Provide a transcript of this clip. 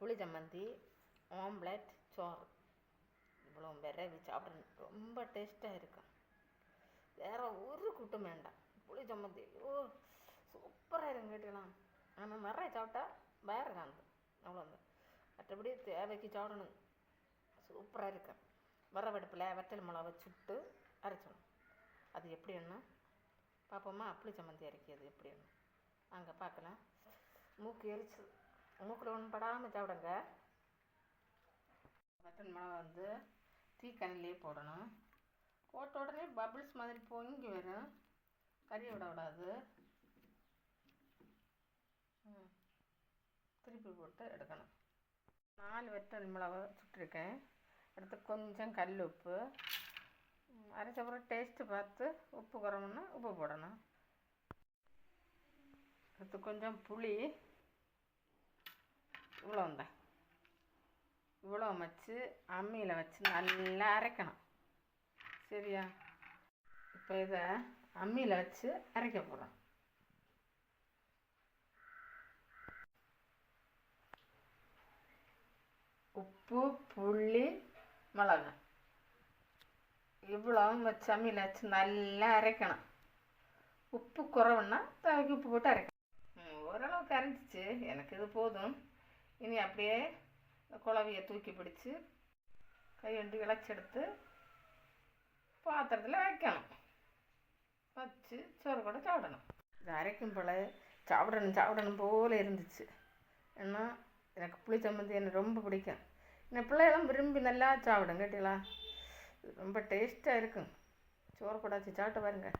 புளி சம்மந்தி, ஆம்லெட், சோறு இவ்வளோ விரைவி சாப்பிடணும். ரொம்ப டேஸ்ட்டாக இருக்கும். வேறு ஒரு கூட்டம் வேண்டாம். புளி சம்மந்தி சூப்பராக இருக்கும் கேட்டுக்கலாம். ஆனால் நிறைய சாப்பிட்டா வேறு காந்து அவ்வளோதான். மற்றபடி தேவைக்கு சாப்பிடணும். சூப்பராக இருக்கும். வரவடுப்பில் வற்றல் மிளகா சுட்டு அரைச்சணும். அது எப்படின்னா பார்ப்போமா? புளி சம்மந்தி அரைக்கிறது எப்படின்னு அங்கே பார்க்கலாம். மூக்கு எரிச்சு மூக்கில் ஒன்றும் படாமல் சாப்பிடுங்க. வற்றல் மிளகா தீக்கண்ணிலே போடணும். போட்ட உடனே பபிள்ஸ் மாதிரி பொங்கி வரும். கறியை விடக்கூடாது. திருப்பி போட்டு எடுக்கணும். 4 வற்றல் மிளகா சுட்டிருக்கேன். அடுத்து கொஞ்சம் கல் உப்பு, அரைச்ச அப்புறம் டேஸ்ட்டு பார்த்து உப்பு குறைமுன்னா உப்பு போடணும். அடுத்து கொஞ்சம் புளி, இவ்வளோ வச்சு அம்மியில் வச்சு நல்லா அரைக்கணும். சரியா? இப்போ இதை அம்மியில் வச்சு அரைக்க போகிறோம். உப்பு, புளி, மிளகா இவ்வளோ வச்சு அம்மியில் வச்சு நல்லா அரைக்கணும். உப்பு குறைவுன்னா தேவைக்கு உப்பு போட்டு அரைக்கணும். ஓரளவுக்கு அரைஞ்சிச்சு. எனக்கு இது போதும். இனி அப்படியே குழவியை தூக்கி பிடிச்சி கையொண்டு இழைச்செடுத்து பாத்திரத்தில் வைக்கணும். வச்சு சோறு கூட சாப்பிடணும். இது அரைக்கும் போல் சாப்பிடணும் போல் இருந்துச்சு. ஏன்னா எனக்கு புளி சம்மந்தி எனக்கு ரொம்ப பிடிக்கும். என் பிள்ளைகளும் விரும்பி நல்லா சாப்பிடும் கேட்டீங்களா? ரொம்ப டேஸ்ட்டாக இருக்கும். சோறு கூட வச்சு சாப்பிட்டு பாருங்க.